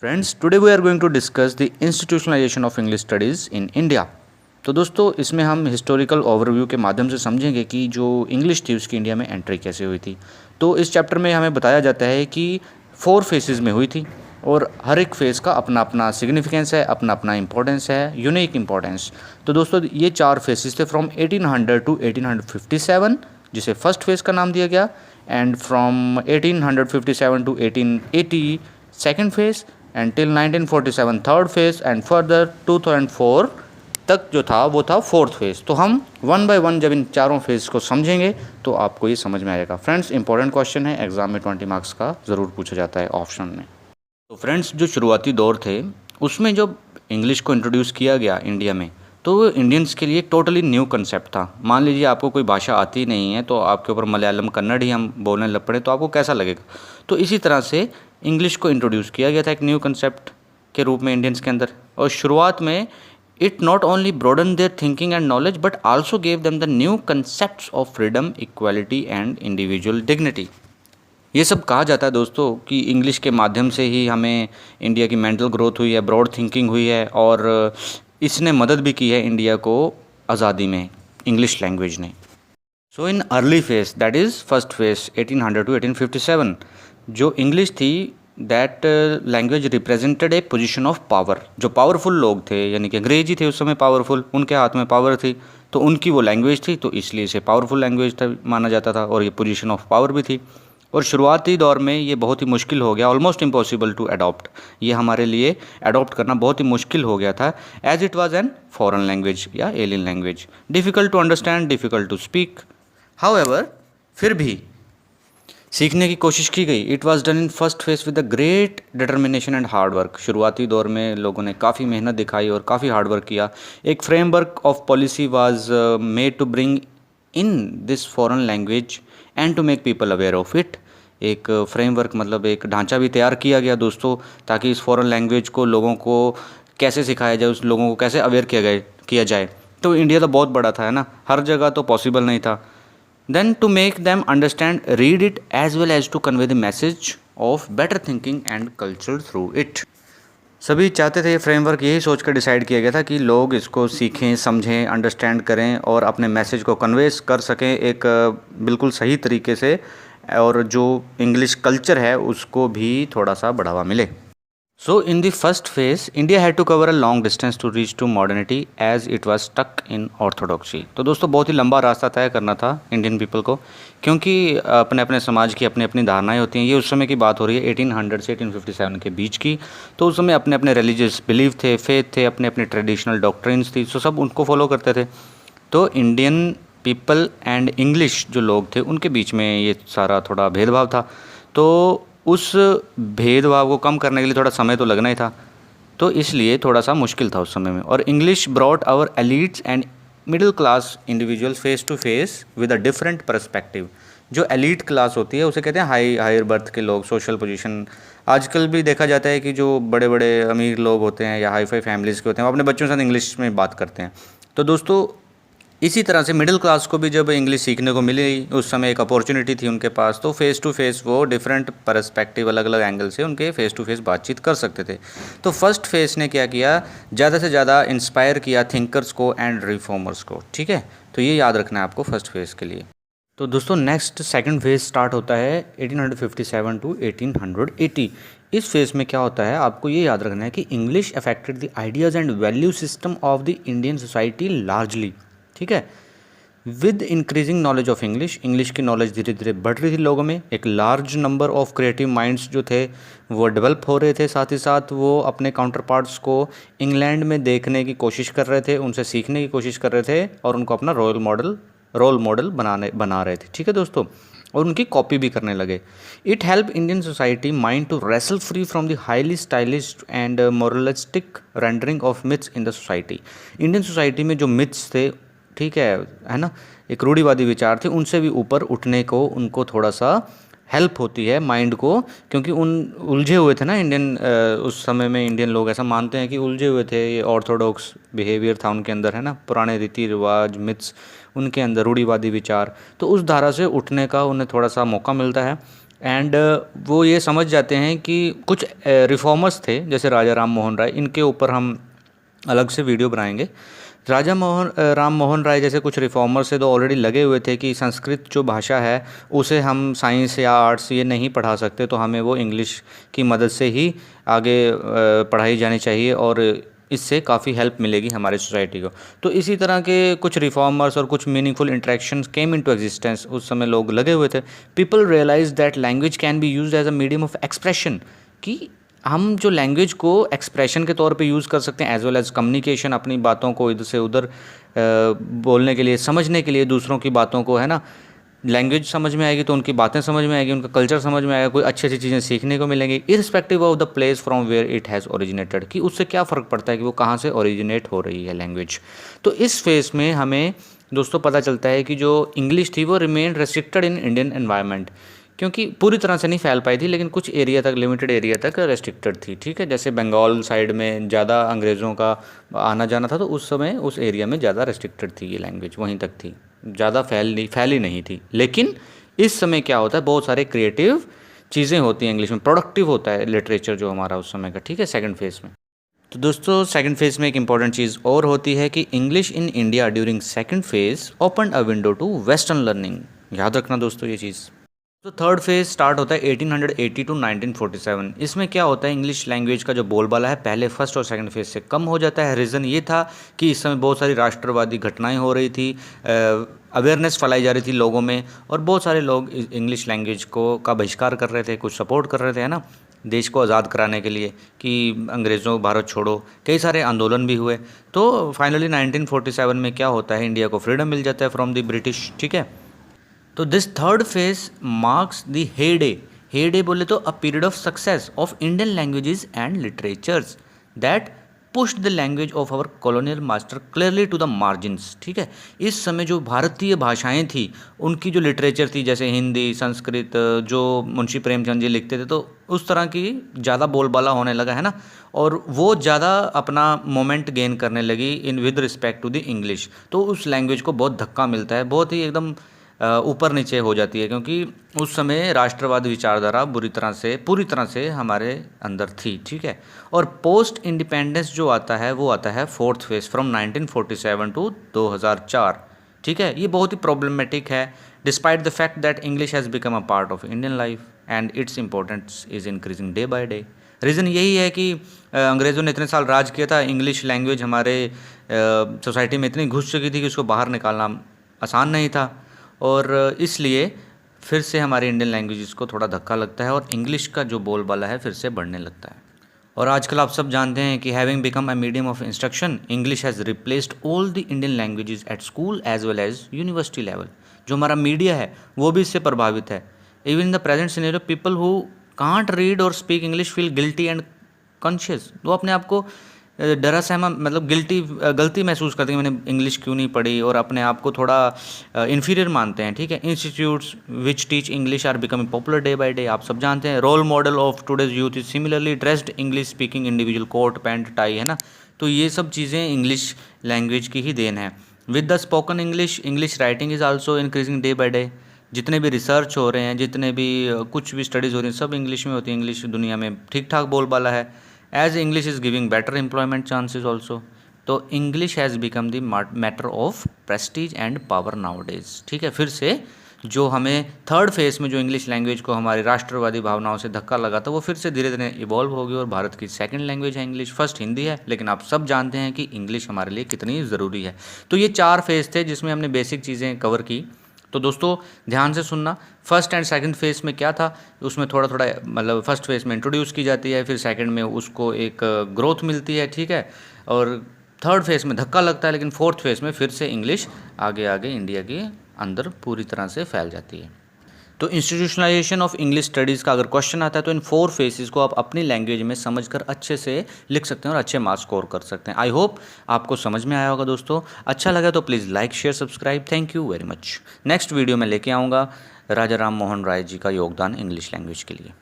Friends, today we are going to discuss the institutionalization of English studies in India. तो दोस्तों, इसमें हम historical overview के माध्यम से समझेंगे कि जो इंग्लिश थी उसकी इंडिया में एंट्री कैसे हुई थी। तो इस चैप्टर में हमें बताया जाता है कि 4 फेजेस में हुई थी और हर एक फेज़ का अपना अपना सिग्निफिकेंस है, अपना अपना इंपॉर्टेंस है, यूनिक इंपॉर्टेंस। तो दोस्तों, ये 4 फेजेस थे फ्रॉम 1800 टू 1857, जिसे फर्स्ट फेज़ का नाम दिया गया, and from 1857 to 1880 second phase, and till 1947 third phase, and further 2004 तक जो था वो था फोर्थ फेज़। तो हम वन बाय वन जब इन चारों फेज़ को समझेंगे तो आपको ये समझ में आएगा। फ्रेंड्स, इंपॉर्टेंट क्वेश्चन है, एग्जाम में 20 मार्क्स का ज़रूर पूछा जाता है ऑप्शन में। तो फ्रेंड्स, जो शुरुआती दौर थे उसमें जब इंग्लिश को इंट्रोड्यूस किया गया इंडिया में, तो वो इंडियंस के लिए टोटली न्यू कंसेप्ट था। मान लीजिए आपको कोई भाषा आती नहीं है, तो आपके ऊपर मलयालम कन्नड़ ही हम बोलने लग पड़े तो आपको कैसा लगेगा। तो इसी तरह से इंग्लिश को इंट्रोड्यूस किया गया था एक न्यू कंसेप्ट के रूप में इंडियंस के अंदर। और शुरुआत में it not only broaden their thinking and knowledge but also gave them the new concepts of freedom, equality and individual dignity. ये सब कहा जाता है दोस्तों कि इंग्लिश के माध्यम से ही हमें इंडिया की मेंटल ग्रोथ हुई है, ब्रॉड थिंकिंग हुई है, और इसने मदद भी की है इंडिया को आज़ादी में, इंग्लिश लैंग्वेज ने। So in early phase, that is first phase 1800 to 1857, जो इंग्लिश थी that language represented a position of power. जो पावरफुल लोग थे, यानी कि अंग्रेजी थे उस समय पावरफुल, उनके हाथ में पावर थी, तो उनकी वो लैंग्वेज थी, तो इसलिए इसे पावरफुल लैंग्वेज था माना जाता था, और ये पोजीशन ऑफ पावर भी थी। और शुरुआती दौर में ये बहुत ही मुश्किल हो गया, ऑलमोस्ट इम्पॉसिबल टू अडॉप्ट। ये हमारे लिए अडॉप्ट करना बहुत ही मुश्किल हो गया था, as it was an foreign language या alien language, difficult to understand, difficult to speak. However, फिर भी सीखने की कोशिश की गई। It was done in first phase with the great determination and hard work. शुरुआती दौर में लोगों ने काफ़ी मेहनत दिखाई और काफ़ी हार्ड वर्क किया। एक framework of policy was made to bring in this foreign language and to make people aware of it. एक फ्रेमवर्क मतलब एक ढांचा भी तैयार किया गया दोस्तों, ताकि इस फॉरेन लैंग्वेज को लोगों को कैसे सिखाया जाए, उस लोगों को कैसे अवेयर किया जाए। तो इंडिया तो बहुत बड़ा था, है ना, हर जगह तो पॉसिबल नहीं था। Then to make them understand, read it as well as to convey the message of better thinking and culture through it. सभी चाहते थे, ये फ्रेमवर्क यही सोच कर डिसाइड किया गया था कि लोग इसको सीखें, समझें, अंडरस्टैंड करें और अपने मैसेज को कन्वे कर सकें एक बिल्कुल सही तरीके से, और जो इंग्लिश कल्चर है उसको भी थोड़ा सा बढ़ावा मिले। So in the first phase, India had to cover a long distance to reach to modernity as it was stuck in orthodoxy. तो दोस्तों, बहुत ही लंबा रास्ता तय करना था इंडियन पीपल को, क्योंकि अपने अपने समाज की अपनी अपनी धारणाएं होती हैं। ये उस समय की बात हो रही है 1800 से 1857 के बीच की। तो उस समय अपने अपने रिलीजियस बिलीव थे, फेथ थे, अपने अपने ट्रेडिशनल डॉक्ट्रिन्स थी, तो सब उनको फॉलो करते थे। तो इंडियन पीपल एंड इंग्लिश जो लोग थे उनके बीच में ये सारा थोड़ा भेदभाव था। तो उस भेदभाव को कम करने के लिए थोड़ा समय तो लगना ही था, तो इसलिए थोड़ा सा मुश्किल था उस समय में। और English brought our elites and middle class individual face to face with a different perspective. जो एलिट क्लास होती है उसे कहते हैं हायर बर्थ के लोग, सोशल पोजीशन। आजकल भी देखा जाता है कि जो बड़े बड़े अमीर लोग होते हैं या हाई फाई फैमिलीज़ के होते हैं, वो अपने बच्चों के साथ इंग्लिश में बात करते हैं। तो दोस्तों, इसी तरह से मिडिल क्लास को भी जब इंग्लिश सीखने को मिली, उस समय एक अपॉर्चुनिटी थी उनके पास, तो फेस टू फेस वो डिफरेंट पर्सपेक्टिव, अलग अलग एंगल से उनके फेस टू फेस बातचीत कर सकते थे। तो फर्स्ट फेस ने क्या किया, ज़्यादा से ज़्यादा इंस्पायर किया थिंकर्स को एंड रिफॉर्मर्स को। ठीक है, तो ये याद रखना है आपको फर्स्ट फेज़ के लिए। तो दोस्तों, नेक्स्ट सेकंड फेज़ स्टार्ट होता है 1857 टू 1880। इस फेज़ में क्या होता है, आपको ये याद रखना है कि English affected the ideas and value system of the Indian society largely. ठीक है, with increasing knowledge of English, English की नॉलेज धीरे धीरे बढ़ रही थी लोगों में। एक large number of creative minds जो थे वो डेवलप हो रहे थे, साथ ही साथ वो अपने काउंटर पार्ट्स को इंग्लैंड में देखने की कोशिश कर रहे थे, उनसे सीखने की कोशिश कर रहे थे, और उनको अपना रोल मॉडल बना रहे थे। ठीक है दोस्तों, और उनकी कॉपी भी करने लगे। It help Indian society mind to wrestle free from the highly stylised and moralistic rendering of myths in the society. Indian society में जो मिथ्स थे, ठीक है ना, एक रूढ़िवादी विचार थे, उनसे भी ऊपर उठने को उनको थोड़ा सा हेल्प होती है माइंड को, क्योंकि उन उलझे हुए थे ना इंडियन, उस समय में इंडियन लोग ऐसा मानते हैं कि उलझे हुए थे, ये ऑर्थोडॉक्स बिहेवियर था उनके अंदर, है ना, पुराने रीति रिवाज, मिथ्स उनके अंदर, रूढ़िवादी विचार। तो उस धारा से उठने का उन्हें थोड़ा सा मौका मिलता है, एंड वो ये समझ जाते हैं कि कुछ रिफॉर्मर्स थे जैसे राजा राम मोहन राय, इनके ऊपर हम अलग से वीडियो बनाएंगे। राम मोहन राय जैसे कुछ रिफॉर्मर्स से तो ऑलरेडी लगे हुए थे कि संस्कृत जो भाषा है उसे हम साइंस या आर्ट्स ये नहीं पढ़ा सकते, तो हमें वो इंग्लिश की मदद से ही आगे पढ़ाई जानी चाहिए और इससे काफ़ी हेल्प मिलेगी हमारी सोसाइटी को। तो इसी तरह के कुछ रिफॉर्मर्स और कुछ meaningful interactions came into existence, उस समय लोग लगे हुए थे। People realise that language can be used as a medium of expression, कि हम जो लैंग्वेज को एक्सप्रेशन के तौर पे यूज़ कर सकते हैं एज वेल एज कम्युनिकेशन, अपनी बातों को इधर से उधर बोलने के लिए, समझने के लिए दूसरों की बातों को, है ना। लैंग्वेज समझ में आएगी तो उनकी बातें समझ में आएगी, उनका कल्चर समझ में आएगा, कोई अच्छी अच्छी चीज़ें सीखने को मिलेंगी irrespective of the place from where it has originated, कि उससे क्या फ़र्क पड़ता है कि वो कहाँ से ओरिजिनेट हो रही है लैंग्वेज। तो इस फेज़ में हमें दोस्तों पता चलता है कि जो इंग्लिश थी वो remain restricted in Indian environment, क्योंकि पूरी तरह से नहीं फैल पाई थी लेकिन कुछ एरिया तक, लिमिटेड एरिया तक रेस्ट्रिक्टेड थी, ठीक है। जैसे बंगाल साइड में ज़्यादा अंग्रेज़ों का आना जाना था तो उस समय उस एरिया में ज़्यादा रेस्ट्रिक्टेड थी ये लैंग्वेज, वहीं तक थी, ज़्यादा फैली नहीं थी। लेकिन इस समय क्या होता है, बहुत सारे क्रिएटिव चीज़ें होती हैं इंग्लिश में, प्रोडक्टिव होता है लिटरेचर जो हमारा उस समय का, ठीक है, सेकंड फेज़ में। तो दोस्तों सेकंड फेज़ में एक इंपॉर्टेंट चीज़ और होती है कि English in India during second phase open a window to western learning. याद रखना दोस्तों ये चीज़। तो थर्ड फेज़ स्टार्ट होता है 1880 टू 1947। इसमें क्या होता है, इंग्लिश लैंग्वेज का जो बोलबाला है पहले फर्स्ट और सेकंड फेज़ से कम हो जाता है। रीज़न ये था कि इस समय बहुत सारी राष्ट्रवादी घटनाएं हो रही थी, अवेयरनेस फैलाई जा रही थी लोगों में, और बहुत सारे लोग इंग्लिश लैंग्वेज को का बहिष्कार कर रहे थे, कुछ सपोर्ट कर रहे थे, है ना, देश को आज़ाद कराने के लिए कि अंग्रेज़ों भारत छोड़ो, कई सारे आंदोलन भी हुए। तो फाइनली 1947 में क्या होता है, इंडिया को फ्रीडम मिल जाता है फ्रॉम द ब्रिटिश, ठीक है। तो this third phase marks the heyday बोले तो a period of success of Indian languages and literatures that pushed the language of our colonial master clearly to the margins, ठीक है। इस समय जो भारतीय भाषाएं थी उनकी जो लिटरेचर थी, जैसे हिंदी, संस्कृत, जो मुंशी प्रेमचंद जी लिखते थे, तो उस तरह की ज़्यादा बोलबाला होने लगा, है ना, और वो ज़्यादा अपना मोमेंट गेन करने लगी in with respect to the English. तो उस लैंग्वेज को बहुत धक्का मिलता है, बहुत ही एकदम ऊपर नीचे हो जाती है, क्योंकि उस समय राष्ट्रवाद विचारधारा पूरी तरह से हमारे अंदर थी, ठीक है। और पोस्ट इंडिपेंडेंस जो आता है वो आता है फोर्थ फेज फ्रॉम 1947 टू 2004, ठीक है। ये बहुत ही प्रॉब्लमेटिक है despite the fact that English has become a part of Indian life and its importance is increasing day by day. Reason यही है कि अंग्रेज़ों ने इतने साल राज किया था, इंग्लिश लैंग्वेज हमारे सोसाइटी में इतनी घुस चुकी थी कि उसको बाहर निकालना आसान नहीं था, और इसलिए फिर से हमारी इंडियन लैंग्वेजेस को थोड़ा धक्का लगता है और इंग्लिश का जो बोलबाला है फिर से बढ़ने लगता है। और आजकल आप सब जानते हैं कि having become a medium of instruction, English has replaced all the Indian languages at school as well as university level. जो हमारा मीडिया है वो भी इससे प्रभावित है। Even in the present scenario people who can't read और speak English feel guilty and conscious. वो अपने आप को डरा सहमा, मतलब गलती महसूस करते हैं, मैंने इंग्लिश क्यों नहीं पढ़ी, और अपने आप को थोड़ा इन्फीरियर मानते हैं, ठीक है। Institutes which teach English are becoming popular day by day, आप सब जानते हैं। Role model of today's youth is similarly dressed English speaking individual, coat pant tie, है ना। तो ये सब चीज़ें इंग्लिश लैंग्वेज की ही देन है। With the spoken English, English writing is also increasing day by day. जितने भी रिसर्च हो रहे हैं, जितने भी कुछ भी स्टडीज़ हो रही हैं, सब इंग्लिश में होती है। इंग्लिश दुनिया में ठीक ठाक बोलबाला है। As English is giving better employment chances also. तो English has become the matter of prestige and power nowadays, ठीक है। फिर से जो हमें थर्ड फेज में जो इंग्लिश लैंग्वेज को हमारी राष्ट्रवादी भावनाओं से धक्का लगा था, वो फिर से धीरे धीरे इवॉल्व होगी, और भारत की सेकंड लैंग्वेज है इंग्लिश, फर्स्ट हिंदी है, लेकिन आप सब जानते हैं कि इंग्लिश हमारे लिए कितनी ज़रूरी है। तो ये 4 फेज थे जिसमें हमने बेसिक चीज़ें कवर की। तो दोस्तों ध्यान से सुनना, फर्स्ट एंड सेकंड फेज़ में क्या था, उसमें थोड़ा थोड़ा मतलब फर्स्ट फेज़ में इंट्रोड्यूस की जाती है, फिर सेकंड में उसको एक ग्रोथ मिलती है, ठीक है, और थर्ड फेज़ में धक्का लगता है, लेकिन फोर्थ फेज़ में फिर से इंग्लिश आगे आगे इंडिया के अंदर पूरी तरह से फैल जाती है। तो इंस्टीट्यूशनलाइजेशन ऑफ इंग्लिश स्टडीज़ का अगर क्वेश्चन आता है तो इन 4 फेसेस को आप अपनी लैंग्वेज में समझकर अच्छे से लिख सकते हैं और अच्छे मार्क्स स्कोर कर सकते हैं। आई होप आपको समझ में आया होगा दोस्तों। अच्छा लगा तो please like share subscribe. Thank you very much. Next video में लेके आऊँगा राजा राम मोहन राय जी का योगदान इंग्लिश लैंग्वेज के लिए।